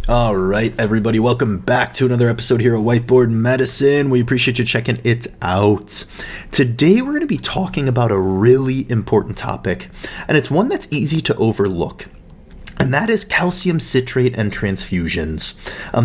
All right, everybody, welcome back to another episode here at Whiteboard Medicine. We appreciate you checking it out. Today, we're going to be talking about a really important topic, and it's one that's easy to overlook. And that is calcium citrate and transfusions.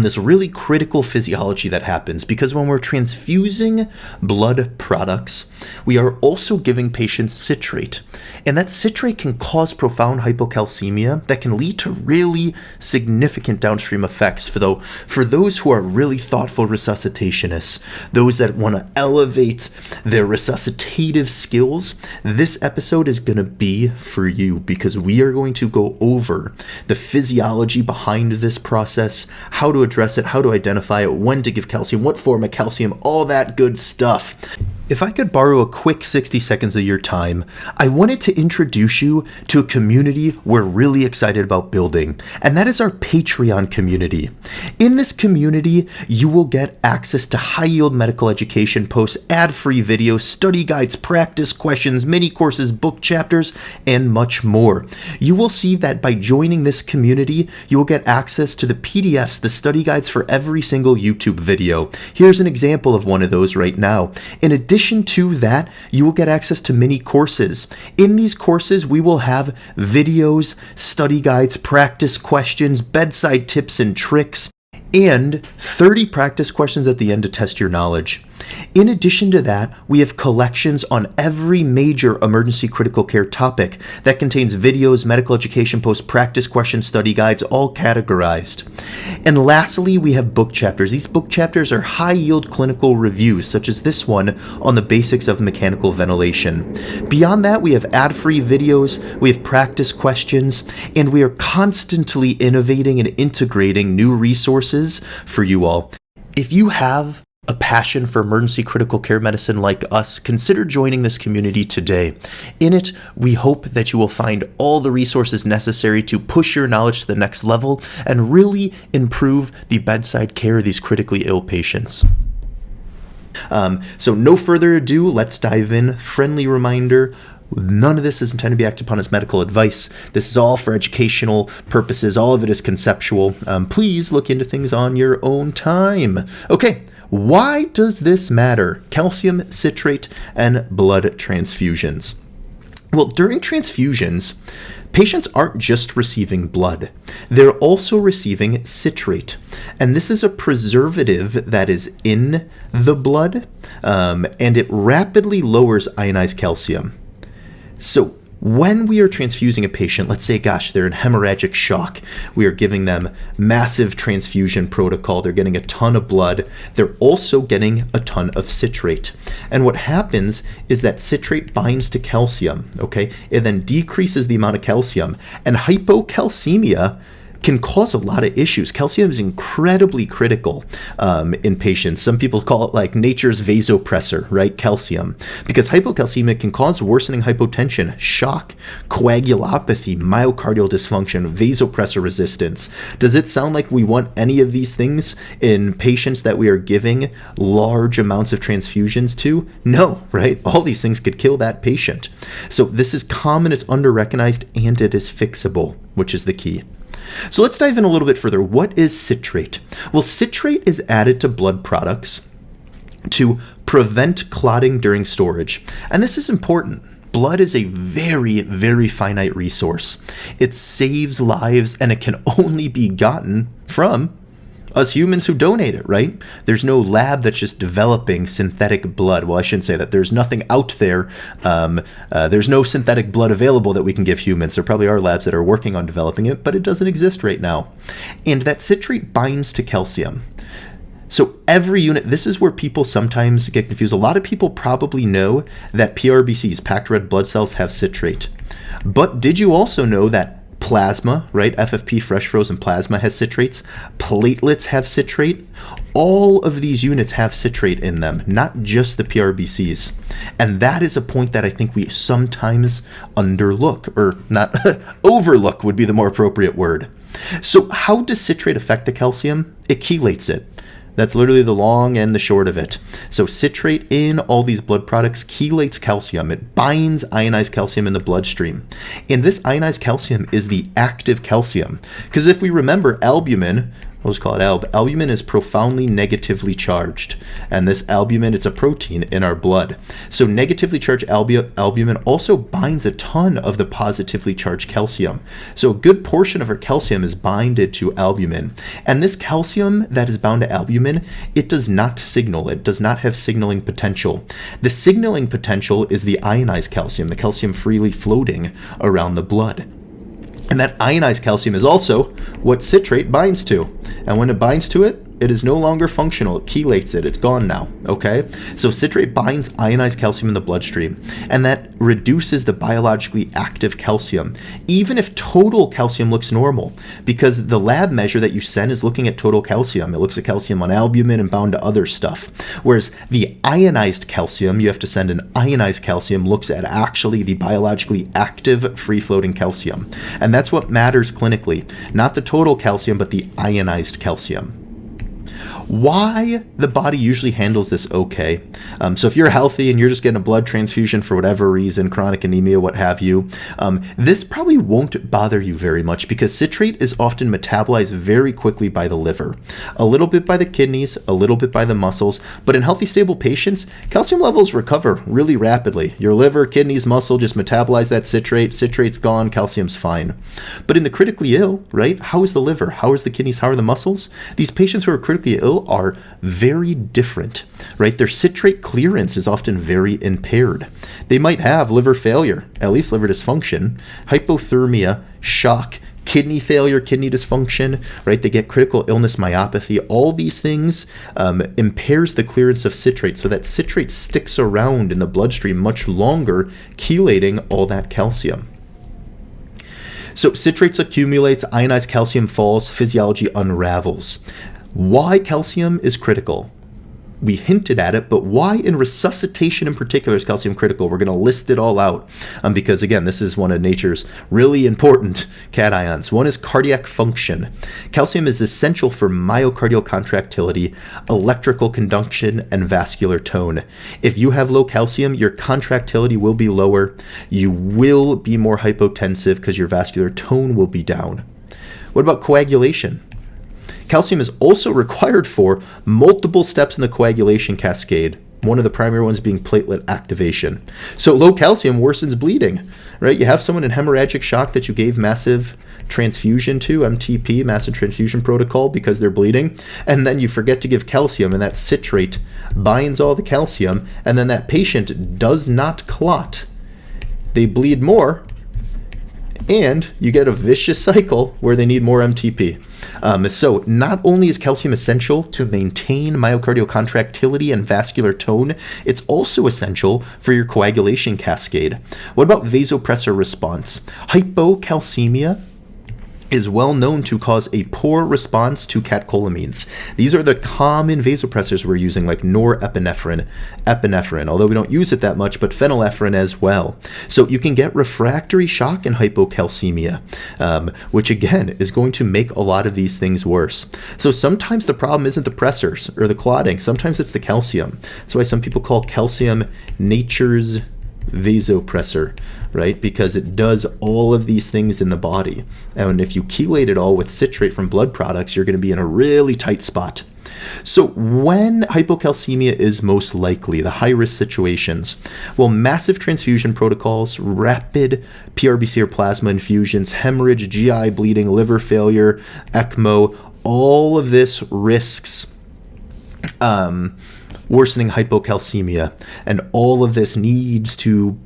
This really critical physiology that happens because when we're transfusing blood products, we are also giving patients citrate. And that citrate can cause profound hypocalcemia that can lead to really significant downstream effects for those who are really thoughtful resuscitationists, those that want to elevate their resuscitative skills. This episode is going to be for you because we are going to go over the physiology behind this process, how to address it, how to identify it, when to give calcium, what form of calcium, all that good stuff. If I could borrow a quick 60 seconds of your time, I wanted to introduce you to a community we're really excited about building, and that is our Patreon community. In this community, you will get access to high-yield medical education posts, ad-free videos, study guides, practice questions, mini courses, book chapters, and much more. You will see that by joining this community, you will get access to the PDFs, the study guides for every single YouTube video. Here's an example of one of those right now. In addition to that, you will get access to mini courses. In these courses, we will have videos, study guides, practice questions, bedside tips and tricks, and 30 practice questions at the end to test your knowledge. In addition to that, we have collections on every major emergency critical care topic that contains videos, medical education posts, practice questions, study guides, all categorized. And lastly, we have book chapters. These book chapters are high-yield clinical reviews, such as this one on the basics of mechanical ventilation. Beyond that, we have ad-free videos, we have practice questions, and we are constantly innovating and integrating new resources for you all. If you have a passion for emergency critical care medicine like us, consider joining this community today. In it, we hope that you will find all the resources necessary to push your knowledge to the next level and really improve the bedside care of these critically ill patients. So no further ado, let's dive in. Friendly reminder, none of this is intended to be acted upon as medical advice. This is all for educational purposes. All of it is conceptual. Please look into things on your own time. Okay. Why does this matter? Calcium, citrate, and blood transfusions. Well, during transfusions, patients aren't just receiving blood. They're also receiving citrate. And this is a preservative that is in the blood, and it rapidly lowers ionized calcium. So when we are transfusing a patient, let's say, they're in hemorrhagic shock. We are giving them massive transfusion protocol. They're getting a ton of blood. They're also getting a ton of citrate. And what happens is that citrate binds to calcium, okay? It then decreases the amount of calcium. And hypocalcemia can cause a lot of issues. Calcium is incredibly critical in patients. Some people call it like nature's vasopressor, right? Calcium. Because hypocalcemia can cause worsening hypotension, shock, coagulopathy, myocardial dysfunction, vasopressor resistance. Does it sound like we want any of these things in patients that we are giving large amounts of transfusions to? No, right? All these things could kill that patient. So this is common, it's under-recognized, and it is fixable, which is the key. So let's dive in a little bit further. What is citrate? Well, citrate is added to blood products to prevent clotting during storage. And this is important. Blood is a very, very finite resource. It saves lives, and it can only be gotten from us humans who donate it, right? There's no lab that's just developing synthetic blood. Well, I shouldn't say that. There's nothing out there. There's no synthetic blood available that we can give humans. There probably are labs that are working on developing it, but it doesn't exist right now. And that citrate binds to calcium. So every unit, this is where people sometimes get confused. A lot of people probably know that PRBCs, packed red blood cells, have citrate. But did you also know that plasma, right? FFP, fresh frozen plasma, has citrates. Platelets have citrate. All of these units have citrate in them, not just the PRBCs. And that is a point that I think we sometimes underlook, or not, overlook would be the more appropriate word. So how does citrate affect the calcium? It chelates it. That's literally the long and the short of it. So citrate in all these blood products chelates calcium. It binds ionized calcium in the bloodstream. And this ionized calcium is the active calcium. Because if we remember, albumin, we'll just call it albumin is profoundly negatively charged. And this albumin, it's a protein in our blood. So negatively charged albumin also binds a ton of the positively charged calcium. So a good portion of our calcium is binded to albumin. And this calcium that is bound to albumin, it does not signal. It does not have signaling potential. The signaling potential is the ionized calcium, the calcium freely floating around the blood. And that ionized calcium is also what citrate binds to. And when it binds to it, it is no longer functional. It chelates it. It's gone now, okay? So citrate binds ionized calcium in the bloodstream, and that reduces the biologically active calcium, even if total calcium looks normal, because the lab measure that you send is looking at total calcium. It looks at calcium on albumin and bound to other stuff. Whereas the ionized calcium, you have to send an ionized calcium, looks at actually the biologically active free-floating calcium. And that's what matters clinically. Not the total calcium, but the ionized calcium. Why the body usually handles this okay. So if you're healthy and you're just getting a blood transfusion for whatever reason, chronic anemia, what have you, this probably won't bother you very much because citrate is often metabolized very quickly by the liver, a little bit by the kidneys, a little bit by the muscles, but in healthy, stable patients, calcium levels recover really rapidly. Your liver, kidneys, muscle just metabolize that citrate, citrate's gone, calcium's fine. But in the critically ill, right, how is the liver? How is the kidneys? How are the muscles? These patients who are critically ill are very different, right? Their citrate clearance is often very impaired. They might have liver failure, at least liver dysfunction, hypothermia, shock, kidney failure, kidney dysfunction, right? They get critical illness myopathy. All these things impairs the clearance of citrate, so that citrate sticks around in the bloodstream much longer, chelating all that calcium. So citrates accumulates, ionized calcium falls, physiology unravels. Why calcium is critical? We hinted at it, but why in resuscitation in particular is calcium critical? We're going to list it all out because, again, this is one of nature's really important cations. One is cardiac function. Calcium is essential for myocardial contractility, electrical conduction, and vascular tone. If you have low calcium, your contractility will be lower. You will be more hypotensive because your vascular tone will be down. What about coagulation? Calcium is also required for multiple steps in the coagulation cascade, one of the primary ones being platelet activation. So low calcium worsens bleeding, right? You have someone in hemorrhagic shock that you gave massive transfusion to, MTP, massive transfusion protocol, because they're bleeding, and then you forget to give calcium, and that citrate binds all the calcium, and then that patient does not clot. They bleed more, and you get a vicious cycle where they need more MTP. So not only is calcium essential to maintain myocardial contractility and vascular tone, it's also essential for your coagulation cascade. What about vasopressor response? Hypocalcemia is well known to cause a poor response to catecholamines. These are the common vasopressors we're using, like norepinephrine, epinephrine, although we don't use it that much, but phenylephrine as well. So you can get refractory shock and hypocalcemia, which again is going to make a lot of these things worse. So sometimes the problem isn't the pressors or the clotting, sometimes it's the calcium. That's why some people call calcium nature's vasopressor, right? Because it does all of these things in the body. And if you chelate it all with citrate from blood products, you're going to be in a really tight spot. So when hypocalcemia is most likely, the high-risk situations, well, massive transfusion protocols, rapid PRBC or plasma infusions, hemorrhage, GI bleeding, liver failure, ECMO, all of this risks worsening hypocalcemia, and all of this needs to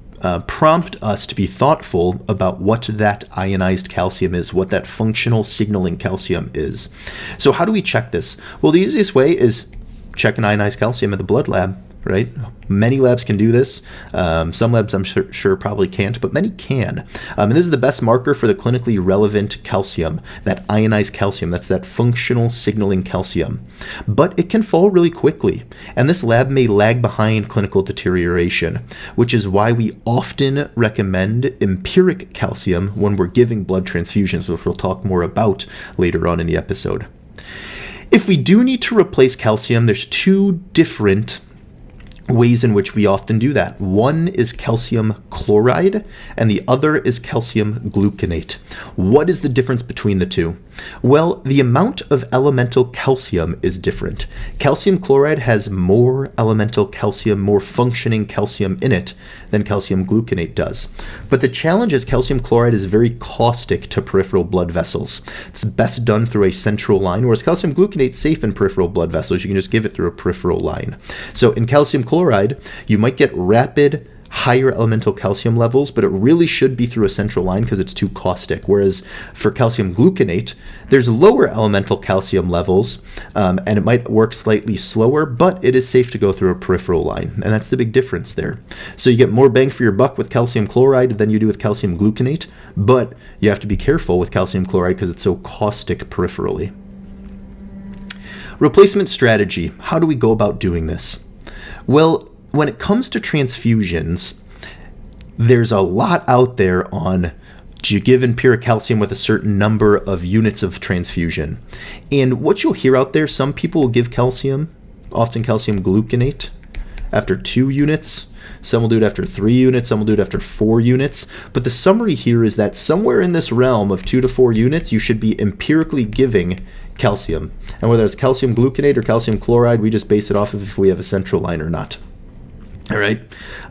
prompt us to be thoughtful about what that ionized calcium is, what that functional signaling calcium is. So how do we check this? Well, the easiest way is check an ionized calcium at the blood lab, right? Many labs can do this. Some labs I'm sure probably can't, but many can. And this is the best marker for the clinically relevant calcium, that ionized calcium. That's that functional signaling calcium. But it can fall really quickly, and this lab may lag behind clinical deterioration, which is why we often recommend empiric calcium when we're giving blood transfusions, which we'll talk more about later on in the episode. If we do need to replace calcium, there's two different ways in which we often do that. One is calcium chloride, and the other is calcium gluconate. What is the difference between the two? Well, the amount of elemental calcium is different. Calcium chloride has more elemental calcium, more functioning calcium in it than calcium gluconate does. But the challenge is calcium chloride is very caustic to peripheral blood vessels. It's best done through a central line, whereas calcium gluconate is safe in peripheral blood vessels. You can just give it through a peripheral line. So in calcium chloride, you might get rapid higher elemental calcium levels, but it really should be through a central line because it's too caustic. Whereas for calcium gluconate, there's lower elemental calcium levels, and it might work slightly slower, but it is safe to go through a peripheral line, and that's the big difference there. So you get more bang for your buck with calcium chloride than you do with calcium gluconate, but you have to be careful with calcium chloride because it's so caustic peripherally. Replacement strategy. How do we go about doing this? Well, when it comes to transfusions, there's a lot out there on, do you give empiric calcium with a certain number of units of transfusion? And what you'll hear out there, some people will give calcium, often calcium gluconate, after 2 units. Some will do it after 3 units, some will do it after 4 units. But the summary here is that somewhere in this realm of 2 to 4 units, you should be empirically giving calcium. And whether it's calcium gluconate or calcium chloride, we just base it off of if we have a central line or not. All right.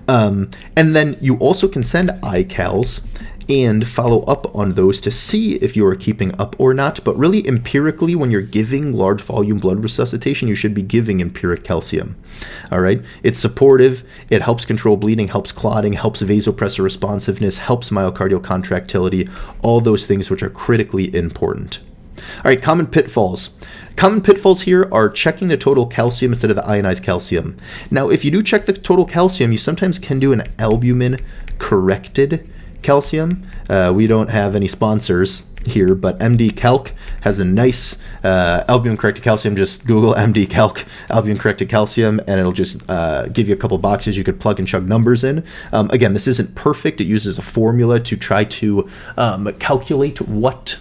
And then you also can send iCals and follow up on those to see if you are keeping up or not. But really empirically, when you're giving large volume blood resuscitation, you should be giving empiric calcium. All right. It's supportive. It helps control bleeding, helps clotting, helps vasopressor responsiveness, helps myocardial contractility, all those things which are critically important. All right, common pitfalls. Common pitfalls here are checking the total calcium instead of the ionized calcium. Now, if you do check the total calcium, you sometimes can do an albumin-corrected calcium. We don't have any sponsors here, but MD Calc has a nice albumin-corrected calcium. Just Google MD Calc albumin-corrected calcium, and it'll just give you a couple boxes you could plug and chug numbers in. Again, this isn't perfect. It uses a formula to try to calculate what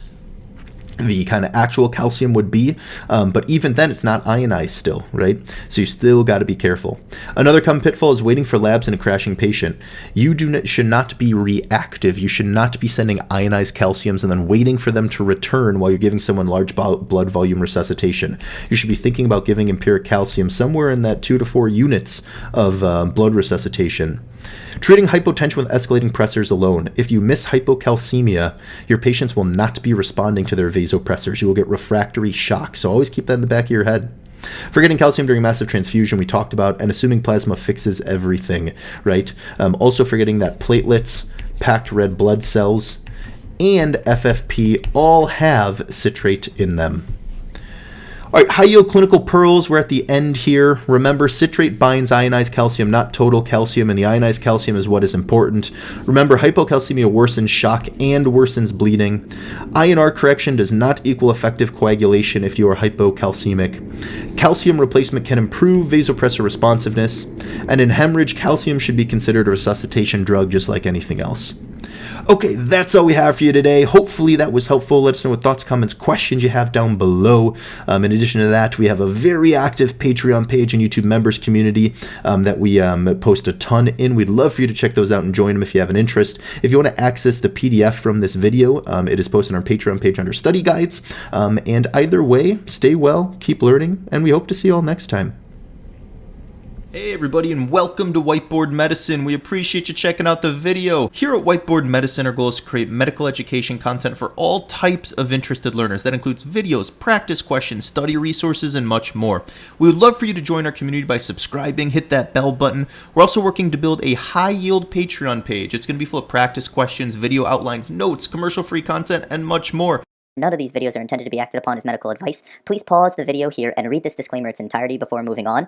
the kind of actual calcium would be, but even then it's not ionized still, right? So you still got to be careful. Another common pitfall is waiting for labs in a crashing patient. You should not be reactive. You should not be sending ionized calciums and then waiting for them to return while you're giving someone large blood volume resuscitation. You should be thinking about giving empiric calcium somewhere in that 2 to 4 units of blood resuscitation. Treating hypotension with escalating pressors alone. If you miss hypocalcemia, your patients will not be responding to their vasopressors. You will get refractory shock. So always keep that in the back of your head. Forgetting calcium during massive transfusion we talked about, and assuming plasma fixes everything, right? Also forgetting that platelets, packed red blood cells, and FFP all have citrate in them. All right, high-yield clinical pearls, we're at the end here. Remember, citrate binds ionized calcium, not total calcium, and the ionized calcium is what is important. Remember, hypocalcemia worsens shock and worsens bleeding. INR correction does not equal effective coagulation if you are hypocalcemic. Calcium replacement can improve vasopressor responsiveness, and in hemorrhage, calcium should be considered a resuscitation drug just like anything else. Okay, that's all we have for you today. Hopefully that was helpful. Let us know what thoughts, comments, questions you have down below. In addition to that, we have a very active Patreon page and YouTube members community that we post a ton in. We'd love for you to check those out and join them if you have an interest. If you want to access the PDF from this video, it is posted on our Patreon page under study guides. And either way, stay well, keep learning, and we hope to see you all next time. Hey everybody, and welcome to Whiteboard Medicine. We appreciate you checking out the video. Here at Whiteboard Medicine, our goal is to create medical education content for all types of interested learners. That includes videos, practice questions, study resources, and much more. We would love for you to join our community by subscribing, hit that bell button. We're also working to build a high-yield Patreon page. It's going to be full of practice questions, video outlines, notes, commercial-free content, and much more. None of these videos are intended to be acted upon as medical advice. Please pause the video here and read this disclaimer in its entirety before moving on.